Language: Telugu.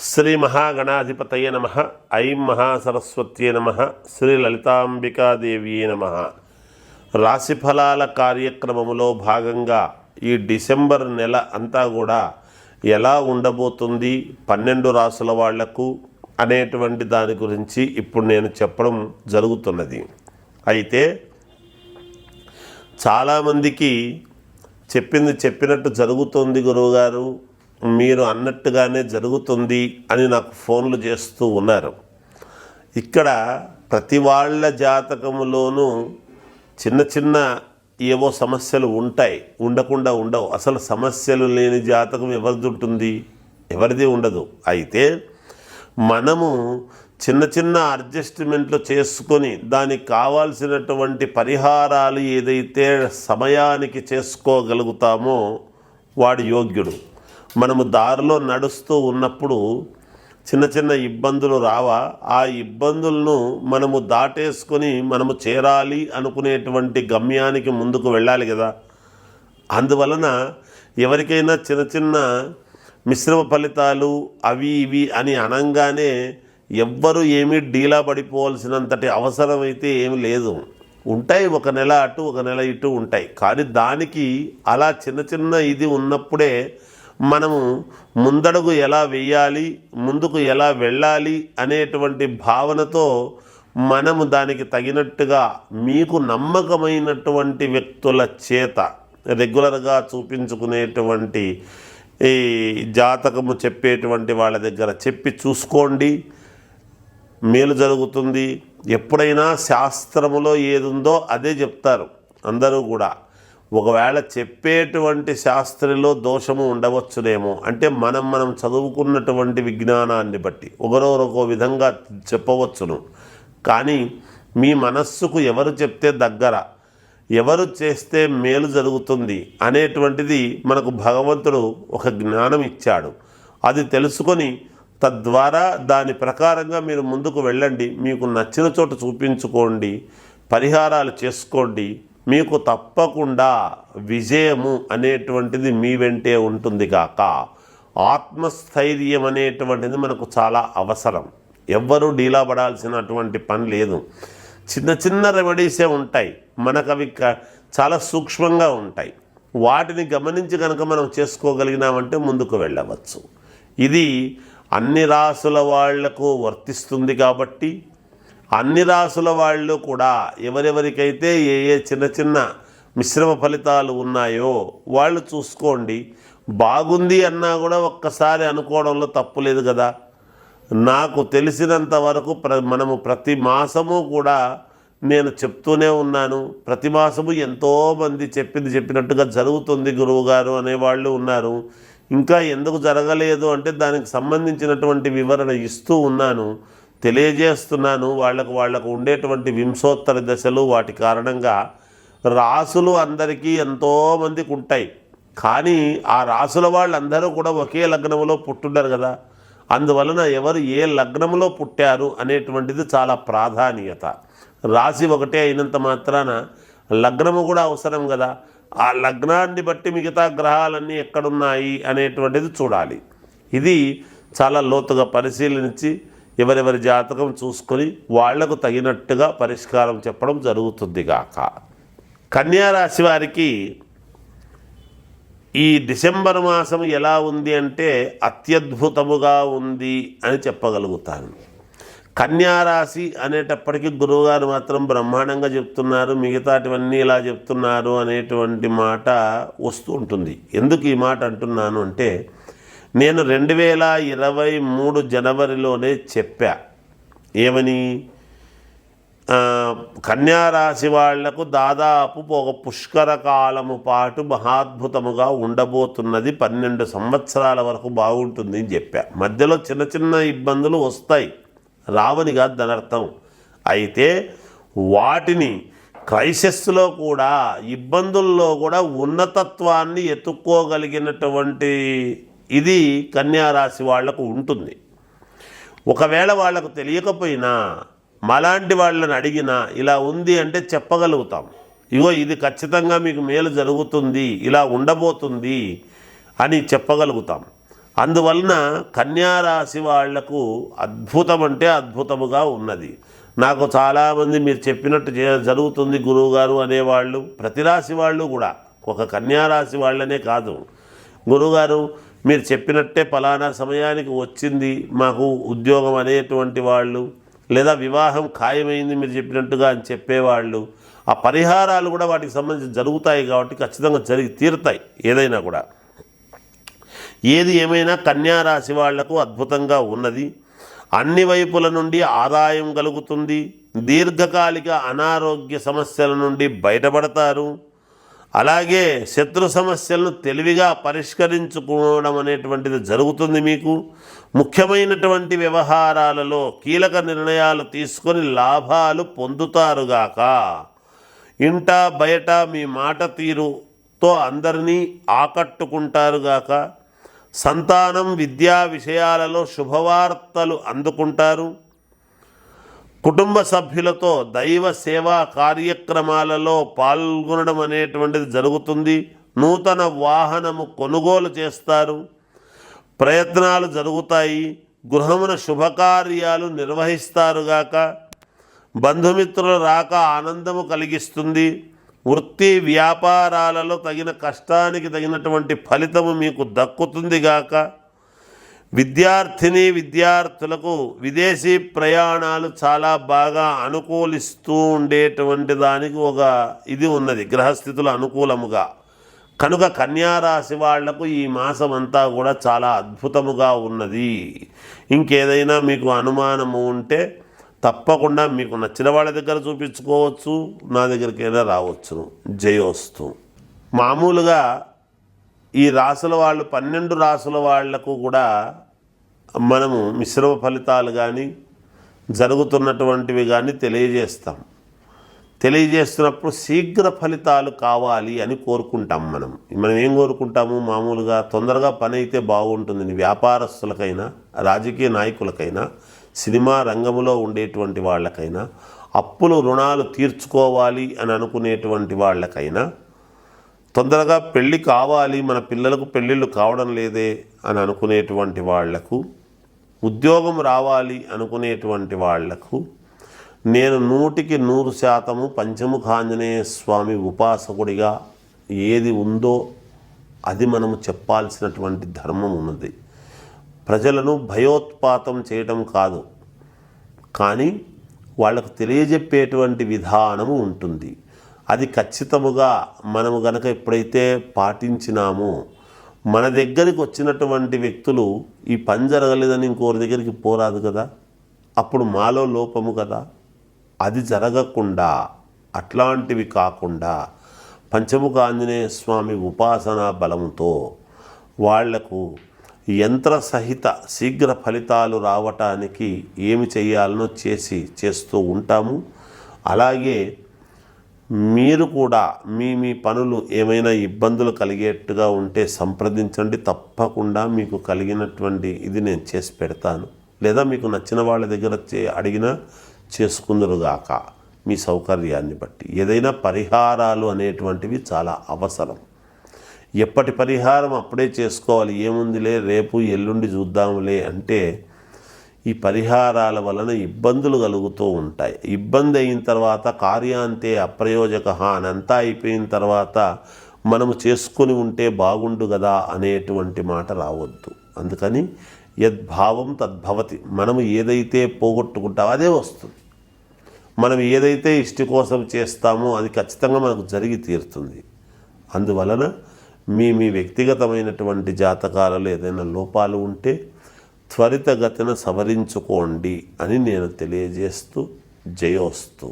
శ్రీ మహాగణాధిపతయ నమ. ఐం మహాసరస్వత్యే నమ. శ్రీ లలితాంబికాదేవియే నమ. రాశిఫలాల కార్యక్రమములో భాగంగా ఈ డిసెంబర్ నెల అంతా కూడా ఎలా ఉండబోతుంది 12 రాసుల వాళ్లకు అనేటువంటి దాని గురించి ఇప్పుడు నేను చెప్పడం జరుగుతున్నది. అయితే చాలామందికి చెప్పినట్టు జరుగుతుంది గురువుగారు, మీరు అన్నట్టుగానే జరుగుతుంది అని నాకు ఫోన్లు చేస్తూ ఉన్నారు. ఇక్కడ ప్రతి వాళ్ళ జాతకములోనూ చిన్న చిన్న ఏవో సమస్యలు ఉంటాయి, ఉండకుండా ఉండవు. అసలు సమస్యలు లేని జాతకం ఎవరిది ఉంటుంది? ఎవరిది ఉండదు. అయితే మనము చిన్న చిన్న అడ్జస్ట్మెంట్లు చేసుకొని దానికి కావాల్సినటువంటి పరిహారాలు ఏదైతే సమయానికి చేసుకోగలుగుతామో వాడు యోగ్యుడు. మనము దారిలో నడుస్తూ ఉన్నప్పుడు చిన్న చిన్న ఇబ్బందులు రావా? ఆ ఇబ్బందులను మనము దాటేసుకొని మనము చేరాలి అనుకునేటువంటి గమ్యానికి ముందుకు వెళ్ళాలి కదా. అందువలన ఎవరికైనా చిన్న చిన్న మిశ్రమ ఫలితాలు అవి ఇవి అని అనంగానే ఎవ్వరూ ఏమీ డీలా పడిపోవాల్సినంతటి అవసరం అయితే ఏమి లేదు. ఉంటాయి, ఒక నెల అటు ఒక నెల ఇటు ఉంటాయి. కానీ దానికి అలా చిన్న చిన్న ఇది ఉన్నప్పుడే మనము ముందడుగు ఎలా వెయ్యాలి, ముందుకు ఎలా వెళ్ళాలి అనేటువంటి భావనతో మనము దానికి తగినట్టుగా మీకు నమ్మకమైనటువంటి వ్యక్తుల చేత రెగ్యులర్గా చూపించుకునేటువంటి ఈ జాతకము చెప్పేటువంటి వాళ్ళ దగ్గర చెప్పి చూసుకోండి, మేలు జరుగుతుంది. ఎప్పుడైనా శాస్త్రములో ఏదుందో అదే చెప్తారు అందరూ కూడా. ఒకవేళ చెప్పేటువంటి శాస్త్రంలో దోషము ఉండవచ్చునేమో, అంటే మనం చదువుకున్నటువంటి విజ్ఞానాన్ని బట్టి ఒకరొకో విధంగా చెప్పవచ్చును. కానీ మీ మనస్సుకు ఎవరు చెప్తే దగ్గర, ఎవరు చేస్తే మేలు జరుగుతుంది అనేటువంటిది మనకు భగవంతుడు ఒక జ్ఞానం ఇచ్చాడు. అది తెలుసుకొని తద్వారా దాని ప్రకారంగా మీరు ముందుకు వెళ్ళండి. మీకు నచ్చిన చోట చూపించుకోండి, పరిహారాలు చేసుకోండి. మీకు తప్పకుండా విజయము అనేటువంటిది మీ వెంటే ఉంటుంది కాక ఆత్మస్థైర్యం అనేటువంటిది మనకు చాలా అవసరం. ఎవ్వరూ డీలా పడాల్సినటువంటి పని లేదు. చిన్న చిన్న రెమెడీసే ఉంటాయి, మనకు అవి చాలా సూక్ష్మంగా ఉంటాయి. వాటిని గమనించి కనుక మనం చేసుకోగలిగినామంటే ముందుకు వెళ్ళవచ్చు. ఇది అన్ని రాసుల వాళ్లకు వర్తిస్తుంది కాబట్టి అన్ని రాసుల వాళ్ళు కూడా ఎవరెవరికైతే ఏ చిన్న చిన్న మిశ్రమ ఫలితాలు ఉన్నాయో వాళ్ళు చూసుకోండి. బాగుంది అన్నా కూడా ఒక్కసారి అనుకోవడంలో తప్పు లేదు కదా. నాకు తెలిసినంత వరకు మనము ప్రతి మాసము కూడా నేను చెప్తూనే ఉన్నాను. ప్రతి మాసము ఎంతోమంది చెప్పినట్టుగా జరుగుతుంది గురువుగారు అనేవాళ్ళు ఉన్నారు. ఇంకా ఎందుకు జరగలేదు అంటే దానికి సంబంధించినటువంటి వివరణ ఇస్తూ ఉన్నాను, తెలియజేస్తున్నాను. వాళ్లకు ఉండేటువంటి వింశోత్తర దశలు, వాటి కారణంగా రాసులు అందరికీ ఎంతోమందికి ఉంటాయి. కానీ ఆ రాసుల వాళ్ళందరూ కూడా ఒకే లగ్నంలో పుట్టుంటారు కదా. అందువలన ఎవరు ఏ లగ్నంలో పుట్టారు అనేటువంటిది చాలా ప్రాధాన్యత. రాశి ఒకటే అయినంత మాత్రాన లగ్నము కూడా అవసరం కదా. ఆ లగ్నాన్ని బట్టి మిగతా గ్రహాలన్నీ ఎక్కడున్నాయి అనేటువంటిది చూడాలి. ఇది చాలా లోతుగా పరిశీలించి ఎవరెవరి జాతకం చూసుకొని వాళ్లకు తగినట్టుగా పరిష్కారం చెప్పడం జరుగుతుంది గాక. కన్యారాశి వారికి ఈ డిసెంబర్ మాసం ఎలా ఉంది అంటే అత్యద్భుతముగా ఉంది అని చెప్పగలుగుతాను. కన్యారాశి అనేటప్పటికీ గురువుగారు మాత్రం బ్రహ్మాండంగా చెప్తున్నారు, మిగతాటివన్నీ ఇలా చెప్తున్నారు అనేటువంటి మాట వస్తూ ఉంటుంది. ఎందుకు ఈ మాట అంటున్నాను అంటే నేను 2023 జనవరిలోనే చెప్పా. ఏమని? కన్యారాశి వాళ్లకు దాదాపు ఒక పుష్కర కాలము పాటు మహాద్భుతముగా ఉండబోతున్నది. 12 సంవత్సరాల వరకు బాగుంటుంది అని చెప్పా. మధ్యలో చిన్న చిన్న ఇబ్బందులు వస్తాయి, రావని కాదు దాని అర్థం. అయితే వాటిని క్రైసిస్లో కూడా, ఇబ్బందుల్లో కూడా ఉన్నతత్వాన్ని ఎత్తుక్కోగలిగినటువంటి ఇది కన్యారాశి వాళ్లకు ఉంటుంది. ఒకవేళ వాళ్లకు తెలియకపోయినా మాలాంటి వాళ్ళని అడిగినా ఇలా ఉంది అంటే చెప్పగలుగుతాం. ఇగో ఇది ఖచ్చితంగా మీకు మేలు జరుగుతుంది, ఇలా ఉండబోతుంది అని చెప్పగలుగుతాం. అందువలన కన్యారాశి వాళ్లకు అద్భుతం అంటే అద్భుతముగా ఉన్నది. నాకు చాలామంది మీరు చెప్పినట్టు జరుగుతుంది గురువుగారు అనేవాళ్ళు, ప్రతి రాశి వాళ్ళు కూడా, ఒక కన్యారాశి వాళ్ళనే కాదు, గురువుగారు మీరు చెప్పినట్టే ఫలానా సమయానికి వచ్చింది మాకు ఉద్యోగం అనేటువంటి వాళ్ళు, లేదా వివాహం ఖాయమైంది మీరు చెప్పినట్టుగా అని చెప్పేవాళ్ళు, ఆ పరిహారాలు కూడా వాటికి సంబంధించి జరుగుతాయి కాబట్టి ఖచ్చితంగా జరిగి తీరుతాయి. ఏదైనా కూడా, ఏది ఏమైనా కన్యారాశి వాళ్లకు అద్భుతంగా ఉన్నది. అన్ని వైపుల నుండి ఆదాయం కలుగుతుంది. దీర్ఘకాలిక అనారోగ్య సమస్యల నుండి బయటపడతారు. అలాగే శత్రు సమస్యలను తెలివిగా పరిష్కరించుకోవడం అనేటువంటిది జరుగుతుంది. మీకు ముఖ్యమైనటువంటి వ్యవహారాలలో కీలక నిర్ణయాలు తీసుకొని లాభాలు పొందుతారుగాక. ఇంట బయట మీ మాట తీరుతో అందరినీ ఆకట్టుకుంటారుగాక. సంతానం విద్యా విషయాలలో శుభవార్తలు అందుకుంటారు. కుటుంబ సభ్యులతో దైవ సేవా కార్యక్రమాలలో పాల్గొనడం అనేటువంటిది జరుగుతుంది. నూతన వాహనము కొనుగోలు చేస్తారు. ప్రయత్నాలు జరుగుతాయి. గృహమున శుభకార్యాలు నిర్వహిస్తారుగాక. బంధుమిత్రుల రాక ఆనందము కలిగిస్తుంది. వృత్తి వ్యాపారాలలో తగిన కష్టానికి తగినటువంటి ఫలితము మీకు దక్కుతుంది గాక. విద్యార్థులకు విదేశీ ప్రయాణాలు చాలా బాగా అనుకూలిస్తూ ఉండేటువంటి దానికి ఒక ఇది ఉన్నది, గ్రహస్థితులు అనుకూలముగా. కనుక కన్యారాశి వాళ్లకు ఈ మాసం అంతా కూడా చాలా అద్భుతముగా ఉన్నది. ఇంకేదైనా మీకు అనుమానము ఉంటే తప్పకుండా మీకు నచ్చిన వాళ్ళ దగ్గర చూపించుకోవచ్చు, నా దగ్గరికైనా రావచ్చు. జయోస్తు. మామూలుగా ఈ రాసుల వాళ్ళు 12 రాసుల వాళ్లకు కూడా మనము మిశ్రమ ఫలితాలు కానీ జరుగుతున్నటువంటివి కానీ తెలియజేస్తున్నప్పుడు శీఘ్ర ఫలితాలు కావాలి అని కోరుకుంటాం. మనం ఏం కోరుకుంటాము? మామూలుగా తొందరగా పని అయితే బాగుంటుంది. వ్యాపారస్తులకైనా, రాజకీయ నాయకులకైనా, సినిమా రంగంలో ఉండేటువంటి వాళ్ళకైనా, అప్పులు రుణాలు తీర్చుకోవాలి అని అనుకునేటువంటి వాళ్ళకైనా, తొందరగా పెళ్ళి కావాలి, మన పిల్లలకు పెళ్ళిళ్ళు కావడం లేదే అని అనుకునేటువంటి వాళ్లకు, ఉద్యోగం రావాలి అనుకునేటువంటి వాళ్లకు, నేను 100% పంచముఖాంజనేయ స్వామి ఉపాసకుడిగా ఏది ఉందో అది మనము చెప్పాల్సినటువంటి ధర్మం ఉన్నది. ప్రజలను భయోత్పాతం చేయడం కాదు, కానీ వాళ్ళకు తెలియజెప్పేటువంటి విధానము ఉంటుంది. అది ఖచ్చితముగా మనము గనక ఎప్పుడైతే పాటించినామో, మన దగ్గరికి వచ్చినటువంటి వ్యక్తులు ఈ పని జరగలేదని ఇంకోరి దగ్గరికి పోరాదు కదా, అప్పుడు మాలో లోపము కదా. అది జరగకుండా, అట్లాంటివి కాకుండా పంచముఖ ఆంజనేయ స్వామి ఉపాసనా బలంతో వాళ్లకు యంత్ర సహిత శీఘ్ర ఫలితాలు రావటానికి ఏమి చేయాలనో చేస్తూ ఉంటాము. అలాగే మీరు కూడా మీ పనులు ఏమైనా ఇబ్బందులు కలిగేట్టుగా ఉంటే సంప్రదించండి. తప్పకుండా మీకు కలిగినటువంటి ఇది నేను చేసి పెడతాను. లేదా మీకు నచ్చిన వాళ్ళ దగ్గర అడిగినా చేసుకుందరుగాక మీ సౌకర్యాన్ని బట్టి. ఏదైనా పరిహారాలు అనేటువంటివి చాలా అవసరం. ఎప్పటి పరిహారం అప్పుడే చేసుకోవాలి. ఏముందిలే రేపు ఎల్లుండి చూద్దాంలే అంటే ఈ పరిహారాల వలన ఇబ్బందులు కలుగుతూ ఉంటాయి. ఇబ్బంది అయిన తర్వాత కార్యాంతే అప్రయోజక అనంతా అయిపోయిన తర్వాత మనము చేసుకొని ఉంటే బాగుండు కదా అనేటువంటి మాట రావద్దు. అందుకని యద్భావం తద్భవతి. మనము ఏదైతే పోగొట్టుకుంటామో అదే వస్తుంది. మనం ఏదైతే ఇష్టి కోసం చేస్తామో అది ఖచ్చితంగా మనకు జరిగి తీరుతుంది. అందువలన మీ వ్యక్తిగతమైనటువంటి జాతకాలలో ఏదైనా లోపాలు ఉంటే త్వరితగతిన సవరించుకోండి అని నేను తెలియజేస్తూ జయోస్తు.